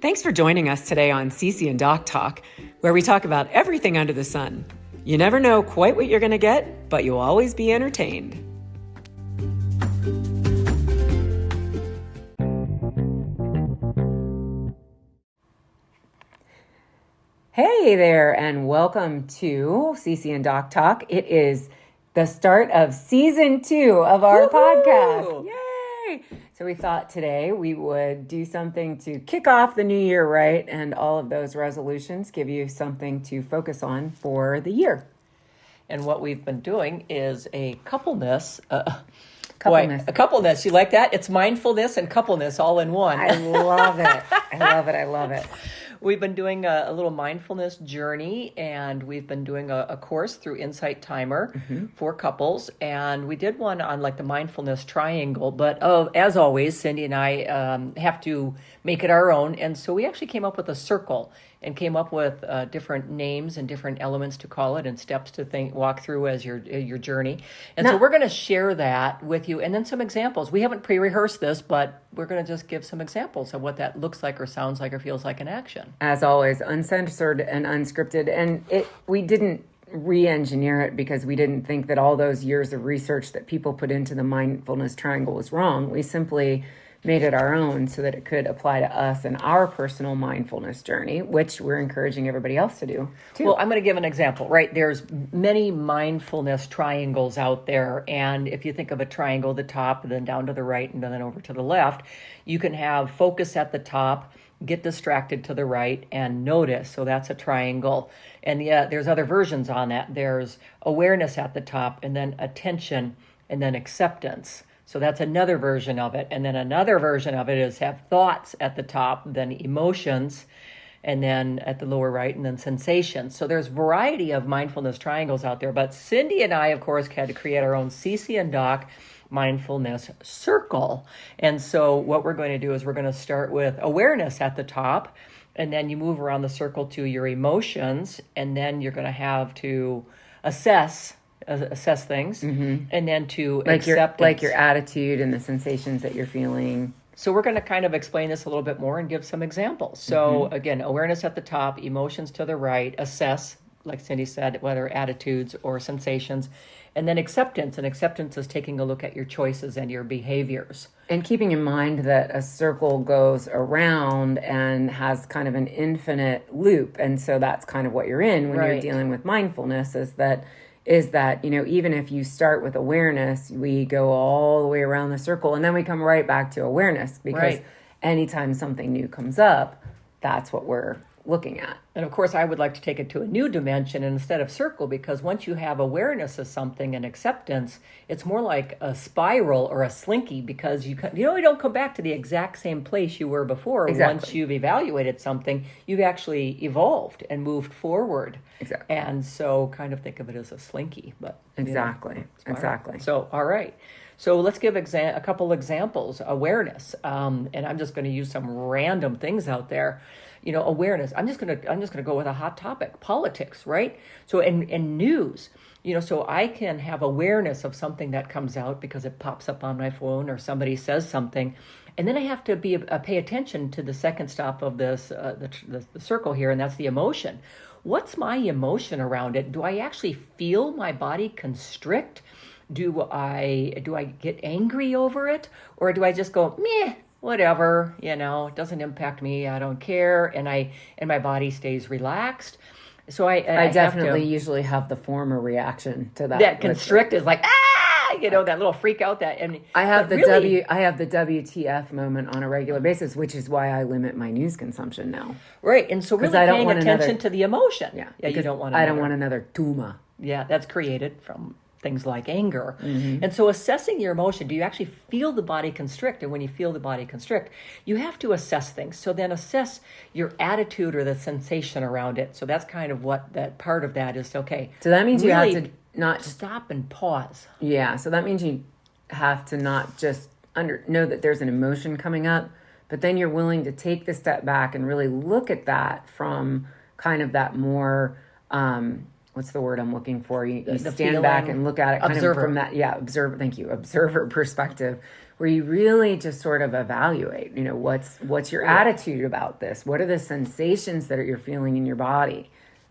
Thanks for joining us today on CCnDoc Talk, where we talk about everything under the sun. You never know quite what you're going to get, but you'll always be entertained. Hey there, and welcome to CCnDoc Talk. It is the start of season 2 of our podcast. Yay! So we thought today we would do something to kick off the new year, right? And all of those resolutions, give you something to focus on for the year. And what we've been doing is a coupleness. Coupleness. A coupleness. You like that? It's mindfulness and coupleness all in one. I love it. I love it. We've been doing a little mindfulness journey, and we've been doing a course through Insight Timer for couples. And we did one on like the Mindfulness Triangle. But as always, Cindy and I have to make it our own. And so we actually came up with a circle and came up with different names and different elements to call it and steps to walk through as your journey. And so we're going to share that with you, and then some examples. We haven't pre-rehearsed this, but we're going to just give some examples of what that looks like or sounds like or feels like in action. As always, uncensored and unscripted. And we didn't re-engineer it because we didn't think that all those years of research that people put into the Mindfulness Triangle was wrong. We simply made it our own so that it could apply to us and our personal mindfulness journey, which we're encouraging everybody else to do too. Well, I'm going to give an example, right? There's many mindfulness triangles out there. And if you think of a triangle, the top, and then down to the right, and then over to the left, you can have focus at the top, get distracted to the right, and notice. So that's a triangle. And there's other versions on that. There's awareness at the top, and then attention, and then acceptance. So that's another version of it. And then another version of it is have thoughts at the top, then emotions, and then at the lower right, and then sensations. So there's variety of mindfulness triangles out there. But Cindy and I, of course, had to create our own CCnDoc Mindfulness Circle. And so what we're going to do is we're going to start with awareness at the top, and then you move around the circle to your emotions, and then you're going to have to assess things, and then to acceptance. Your attitude and the sensations that you're feeling. So we're going to kind of explain this a little bit more and give some examples. So again, awareness at the top, emotions to the right, assess, like Cindy said, whether attitudes or sensations, and then acceptance. And acceptance is taking a look at your choices and your behaviors. And keeping in mind that a circle goes around and has kind of an infinite loop. And so that's kind of what you're in when you're dealing with mindfulness is that, even if you start with awareness, we go all the way around the circle and then we come right back to awareness because anytime something new comes up, that's what we're looking at. And of course, I would like to take it to a new dimension instead of circle, because once you have awareness of something and acceptance, it's more like a spiral or a slinky, because you don't come back to the exact same place you were before. Exactly. Once you've evaluated something, you've actually evolved and moved forward. Exactly. And so kind of think of it as a slinky. But Exactly. So, all right. So let's give a couple examples. Awareness, and I'm just going to use some random things out there. Awareness. I'm just gonna go with a hot topic: politics, right? So and news. So I can have awareness of something that comes out because it pops up on my phone or somebody says something, and then I have to pay attention to the second stop of this the circle here, and that's the emotion. What's my emotion around it? Do I actually feel my body constrict? Do I get angry over it, or do I just go meh? Whatever, it doesn't impact me. I don't care, and my body stays relaxed. So I definitely usually have the former reaction to that. That constrict is like that little freak out. That and I have the WTF moment on a regular basis, which is why I limit my news consumption now. Right, and so really paying attention to the emotion. Yeah, you don't want. I don't want another tuma. Yeah, that's created from things like anger. And so assessing your emotion, do you actually feel the body constrict? And when you feel the body constrict, you have to assess things. So then assess your attitude or the sensation around it. So that's kind of what that part of that is. Okay. So that means really you have to not stop and pause. Yeah. So that means you have to not just know that there's an emotion coming up, but then you're willing to take the step back and really look at that from kind of that more, what's the word I'm looking for? You stand back and look at it kind of from that, observer perspective, where you really just sort of evaluate, what's your attitude about this? What are the sensations that you're feeling in your body?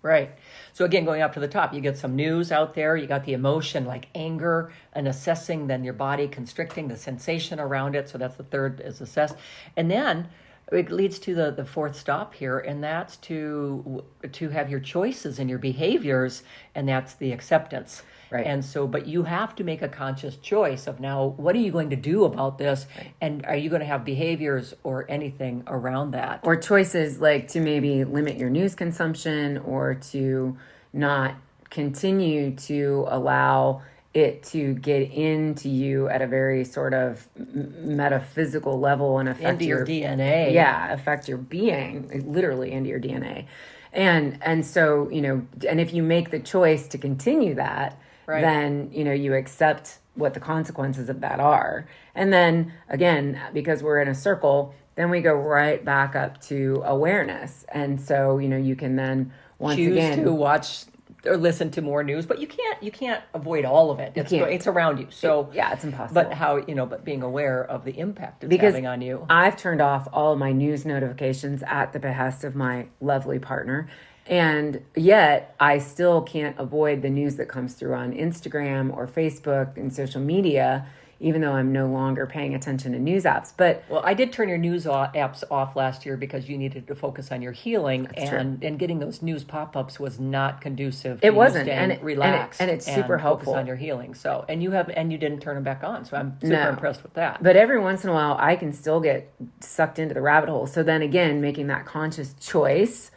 Right. So again, going up to the top, you get some news out there, you got the emotion like anger and assessing, then your body constricting, the sensation around it. So that's the third is assess. And then it leads to the fourth stop here, and that's to have your choices and your behaviors, and that's the acceptance. Right. And so, but you have to make a conscious choice of now, what are you going to do about this? Right. And are you going to have behaviors or anything around that? Or choices like to maybe limit your news consumption, or to not continue to allow it to get into you at a very sort of metaphysical level and affect into your DNA. Yeah, affect your being, literally into your DNA. And so, and if you make the choice to continue that, right, then, you accept what the consequences of that are. And then again, because we're in a circle, then we go right back up to awareness. And so, you can then choose to watch or listen to more news, but you can't avoid all of it. It's around you. So it's impossible. But but being aware of the impact it's having on you. I've turned off all of my news notifications at the behest of my lovely partner. And yet I still can't avoid the news that comes through on Instagram or Facebook and social media, even though I'm no longer paying attention to news apps. But I did turn your news apps off last year because you needed to focus on your healing, and getting those news pop-ups was not conducive to it wasn't, and relax and it's super helpful focus on your healing. So and you didn't turn them back on. So I'm super impressed with that. But every once in a while I can still get sucked into the rabbit hole. So then again, making that conscious choice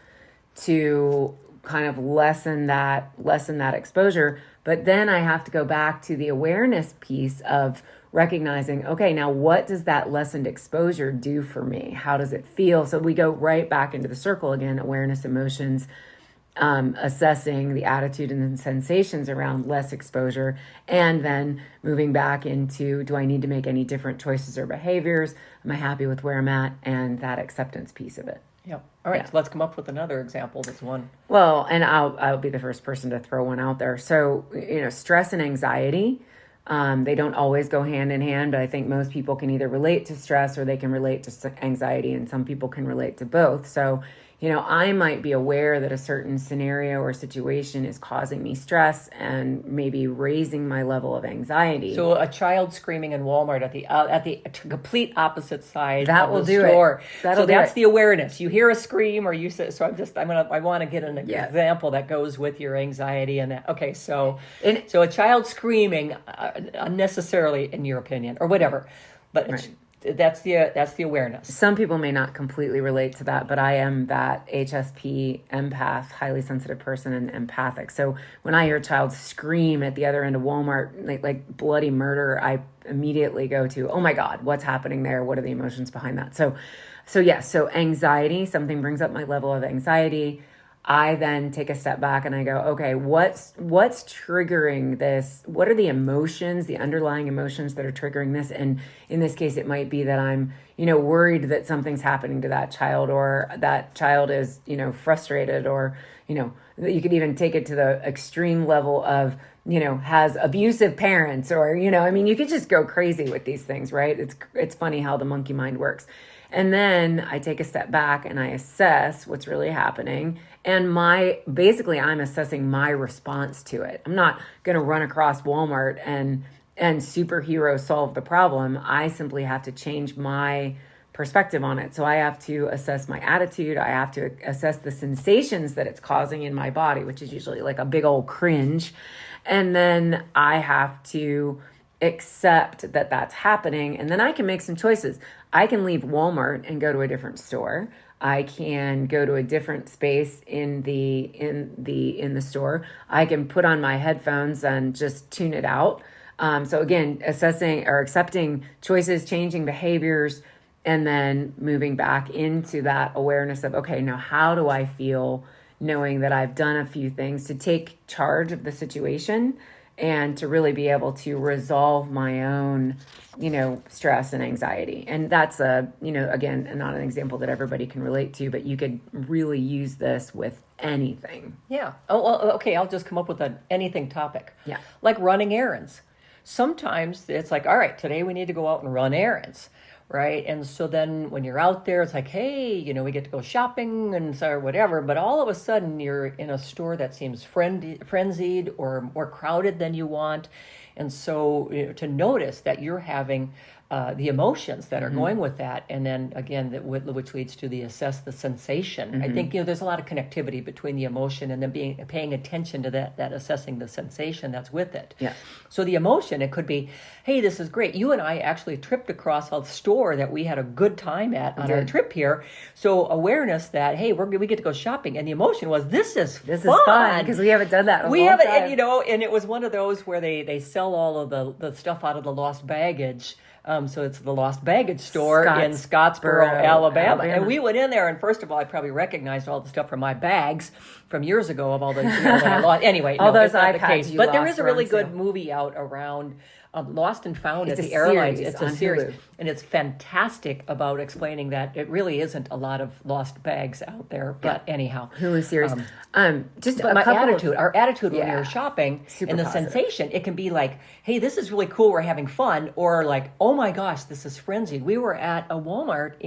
to kind of lessen that exposure. But then I have to go back to the awareness piece of recognizing, okay, now what does that lessened exposure do for me? How does it feel? So we go right back into the circle again, awareness, emotions, assessing the attitude and the sensations around less exposure, and then moving back into, do I need to make any different choices or behaviors? Am I happy with where I'm at? And that acceptance piece of it. Yep. All right. Yeah. So let's come up with another example. This one. Well, and I'll be the first person to throw one out there. So, stress and anxiety, they don't always go hand in hand, but I think most people can either relate to stress or they can relate to anxiety, and some people can relate to both. So, I might be aware that a certain scenario or situation is causing me stress and maybe raising my level of anxiety. So a child screaming in Walmart at the complete opposite side that of the store. So that's the awareness. You hear a scream, or you say. So I want to get an example that goes with your anxiety and that. Okay, so a child screaming unnecessarily, in your opinion, or whatever, but. Right. That's the awareness. Some people may not completely relate to that, but I am that HSP empath, highly sensitive person, and empathic. So when I hear a child scream at the other end of Walmart, like bloody murder, I immediately go to, oh my God, what's happening there? What are the emotions behind that? So anxiety, something brings up my level of anxiety. I then take a step back and I go, okay, what's triggering this? What are the emotions, the underlying emotions that are triggering this? And in this case, it might be that I'm, worried that something's happening to that child, or that child is, frustrated, or, you could even take it to the extreme level of, has abusive parents, or, you could just go crazy with these things, right? It's funny how the monkey mind works. And then I take a step back and I assess what's really happening. And I'm assessing my response to it. I'm not going to run across Walmart and superhero solve the problem. I simply have to change my perspective on it. So I have to assess my attitude. I have to assess the sensations that it's causing in my body, which is usually like a big old cringe. And then I have to accept that that's happening, and then I can make some choices. I can leave Walmart and go to a different store. I can go to a different space in the store. I can put on my headphones and just tune it out. So again, assessing or accepting choices, changing behaviors, and then moving back into that awareness of, okay, now how do I feel knowing that I've done a few things to take charge of the situation and to really be able to resolve my own, stress and anxiety. And that's again, not an example that everybody can relate to, but you could really use this with anything. Yeah. Oh, well, okay. I'll just come up with an anything topic. Yeah. Like running errands. sometimes it's like, all right, today we need to go out and run errands. Right. And so then when you're out there, it's like, hey, we get to go shopping and so or whatever. But all of a sudden you're in a store that seems frenzied or more crowded than you want. And so to notice that you're having the emotions that are going with that. And then again, which leads to the assess the sensation. I think, there's a lot of connectivity between the emotion and then paying attention to that assessing the sensation that's with it. Yeah. So the emotion, it could be, hey, this is great. You and I actually tripped across a store that we had a good time at on our trip here. So awareness that, hey, we get to go shopping. And the emotion was, this is fun. Because we haven't done that in a long haven't, time. and it was one of those where they sell all of the stuff out of the lost baggage. So it's the lost baggage store in Scottsboro, Alabama. And we went in there, and first of all, I probably recognized all the stuff from my bags from years ago of all the that I lost. Anyway, all those it's not iPads the case. you But there lost is a really around good movie out around Lost and Found It's at a the airlines. series It's a on series, Hulu. and it's fantastic about explaining that it really isn't a lot of lost bags out there. But anyhow, Hulu series. Just but our attitude when Yeah. you're shopping Super and the positive. sensation, it can be like, hey, this is really cool, we're having fun, or like, oh my gosh, this is frenzied. We were at a Walmart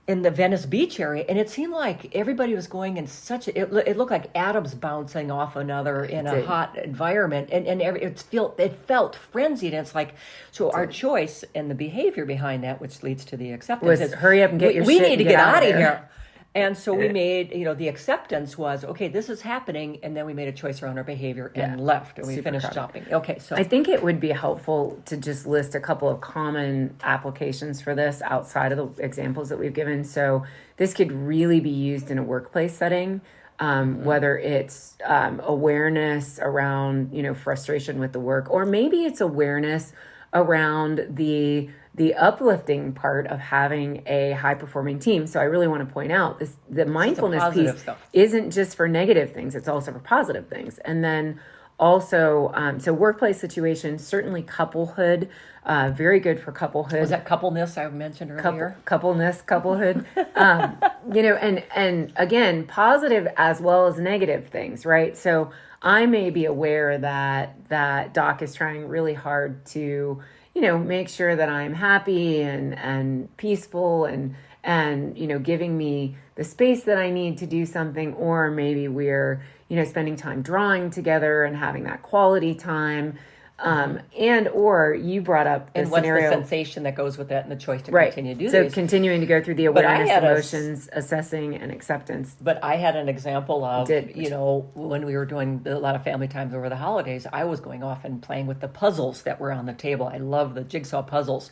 in the Venice Beach area, and it seemed like everybody was going in such a, it looked like atoms bouncing off another in a hot environment, and it felt frenzied. And it's like, so our choice and the behavior behind that, which leads to the acceptance, Was is hurry up and get your we shit need to and get get out of there. here. And so we made, the acceptance was, okay, this is happening, and then we made a choice around our behavior and left, and we Super finished proud. shopping. Okay, so I think it would be helpful to just list a couple of common applications for this outside of the examples that we've given. So this could really be used in a workplace setting, whether it's awareness around, frustration with the work, or maybe it's awareness around the uplifting part of having a high performing team. So I really want to point out the mindfulness piece stuff. isn't just for negative things, it's also for positive things. And then also, so workplace situations, certainly couplehood, very good for couplehood. was that coupleness I mentioned earlier? Couplehood, and again, positive as well as negative things, right? So I may be aware that Doc is trying really hard to, make sure that I'm happy and peaceful and giving me the space that I need to do something, or maybe we're, spending time drawing together and having that quality time. And or you brought up the And what's scenario, the sensation that goes with that and the choice to right? continue to do So these. continuing to go through the But I awareness, had emotions, assessing, and acceptance. But I had an example of, when we were doing a lot of family times over the holidays, I was going off and playing with the puzzles that were on the table. I love the jigsaw puzzles.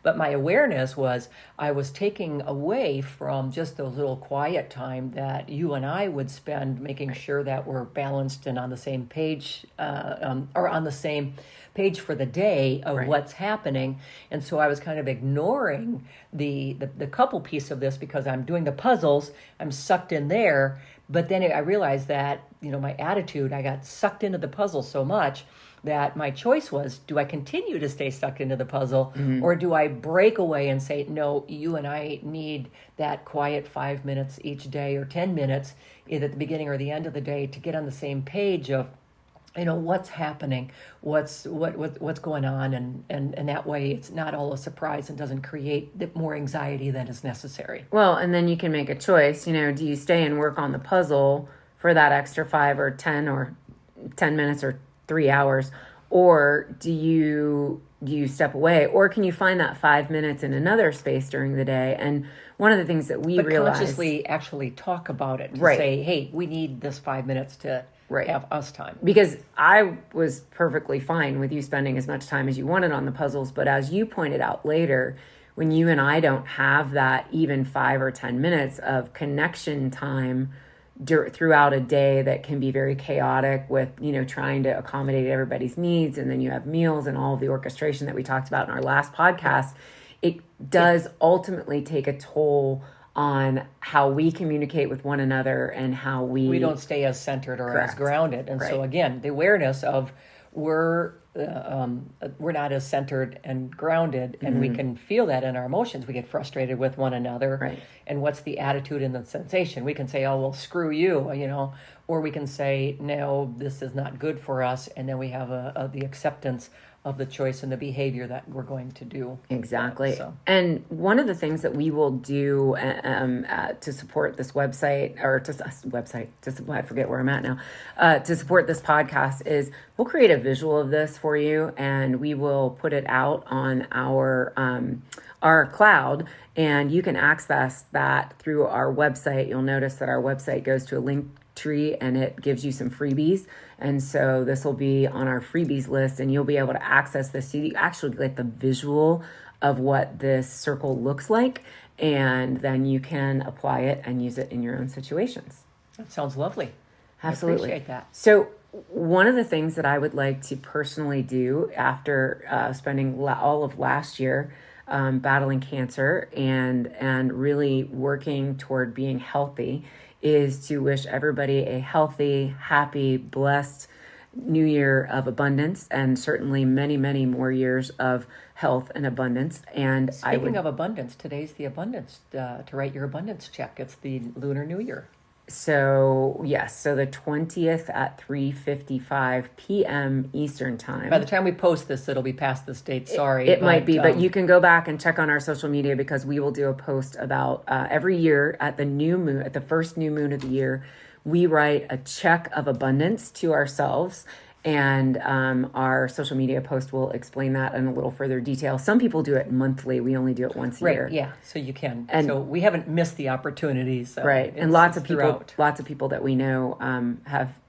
But my awareness was I was taking away from just those little quiet time that you and I would spend making sure that we're balanced and on the same page, or on the same page for the day of what's happening. And so I was kind of ignoring the couple piece of this because I'm doing the puzzles, I'm sucked in there. But then I realized that, my attitude, I got sucked into the puzzle so much that my choice was, do I continue to stay sucked into the puzzle, or do I break away and say, no, you and I need that quiet 5 minutes each day or 10 minutes either at the beginning or the end of the day to get on the same page of, what's happening, what's going on, and that way it's not all a surprise and doesn't create more anxiety than is necessary. Well, and then you can make a choice, do you stay and work on the puzzle for that extra 5 or 10 or 10 minutes or 3 hours, or do you step away, or can you find that 5 minutes in another space during the day? And one of the things that we realized, consciously actually talk about it, to Right. say, hey, we need this 5 minutes to have us time. Because I was perfectly fine with you spending as much time as you wanted on the puzzles, but as you pointed out later, when you and I don't have that even 5 or 10 minutes of connection time throughout a day that can be very chaotic with, trying to accommodate everybody's needs, and then you have meals and all of the orchestration that we talked about in our last podcast, it does ultimately take a toll on how we communicate with one another and how we don't stay as centered or Correct. as grounded. And so Right. again, the awareness of we're we're not as centered and grounded, and we can feel that in our emotions. We get frustrated with one another. Right. And what's the attitude and the sensation? We can say, oh, well, screw you, or we can say, no, this is not good for us. And then we have the acceptance of the choice and the behavior that we're going to do. Exactly. And one of the things that we will do to support this website, I forget where I'm at now, to support this podcast is we'll create a visual of this for you, and we will put it out on our cloud, and you can access that through our website. You'll notice that our website goes to a link tree and it gives you some freebies. And so this will be on our freebies list, and you'll be able to access this. So you actually get the visual of what this circle looks like, and then you can apply it and use it in your own situations. That sounds lovely. Absolutely. I appreciate that. So one of the things that I would like to personally do after spending all of last year battling cancer and really working toward being healthy is to wish everybody a healthy, happy, blessed new year of abundance, and certainly many, many more years of health and abundance. And Speaking of abundance, today's the abundance, to write your abundance check. It's the Lunar New Year. So, yes, so the 20th at 3:55 p.m. Eastern Time. By the time we post this, it'll be past this date. Sorry. It might be, but you can go back and check on our social media, because we will do a post about every year at the new moon, at the first new moon of the year, we write a check of abundance to ourselves. And our social media post will explain that in a little further detail. Some people do it monthly. We only do it once a year. Right, yeah, so you can. And so we haven't missed the opportunities. So right, and lots of people that we know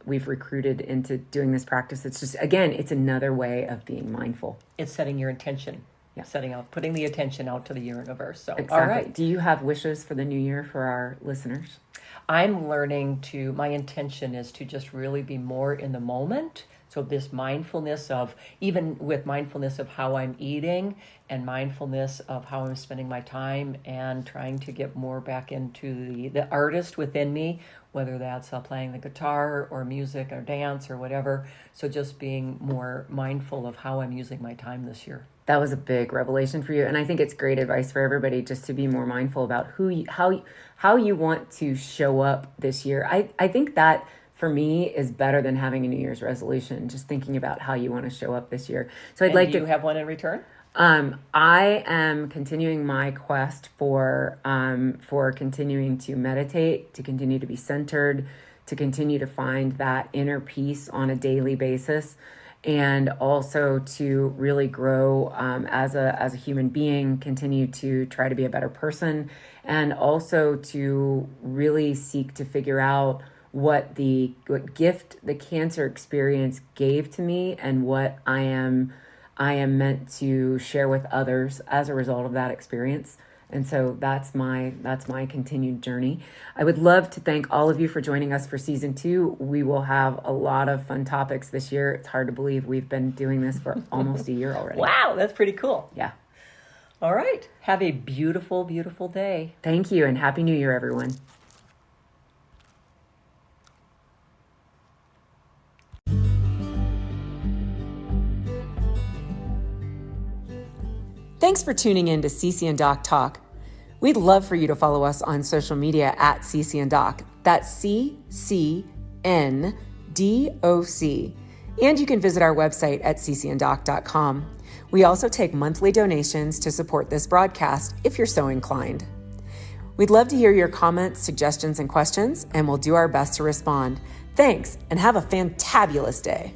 we've recruited into doing this practice. It's just, again, it's another way of being mindful. It's setting your intention. Yeah. Putting the attention out to the universe. So, exactly. All right. Do you have wishes for the new year for our listeners? I'm learning my intention is to just really be more in the moment. So this mindfulness of, even with mindfulness of how I'm eating and mindfulness of how I'm spending my time, and trying to get more back into the artist within me, whether that's playing the guitar or music or dance or whatever. So just being more mindful of how I'm using my time this year. That was a big revelation for you. And I think it's great advice for everybody, just to be more mindful about how you want to show up this year. I think that, for me, is better than having a New Year's resolution, just thinking about how you want to show up this year. So do you have one in return? I am continuing my quest for continuing to meditate, to continue to be centered, to continue to find that inner peace on a daily basis, and also to really grow as a human being, continue to try to be a better person, and also to really seek to figure out what gift the cancer experience gave to me, and what I am meant to share with others as a result of that experience. And so that's my continued journey. I would love to thank all of you for joining us for season 2. We will have a lot of fun topics this year. It's hard to believe we've been doing this for almost a year already. Wow, that's pretty cool. Yeah. All right. Have a beautiful, beautiful day. Thank you, and Happy New Year, everyone. Thanks for tuning in to CCnDoc Talk. We'd love for you to follow us on social media at CCnDoc. That's CCnDoc. And you can visit our website at CCnDoc.com. We also take monthly donations to support this broadcast if you're so inclined. We'd love to hear your comments, suggestions, and questions, and we'll do our best to respond. Thanks, and have a fantabulous day.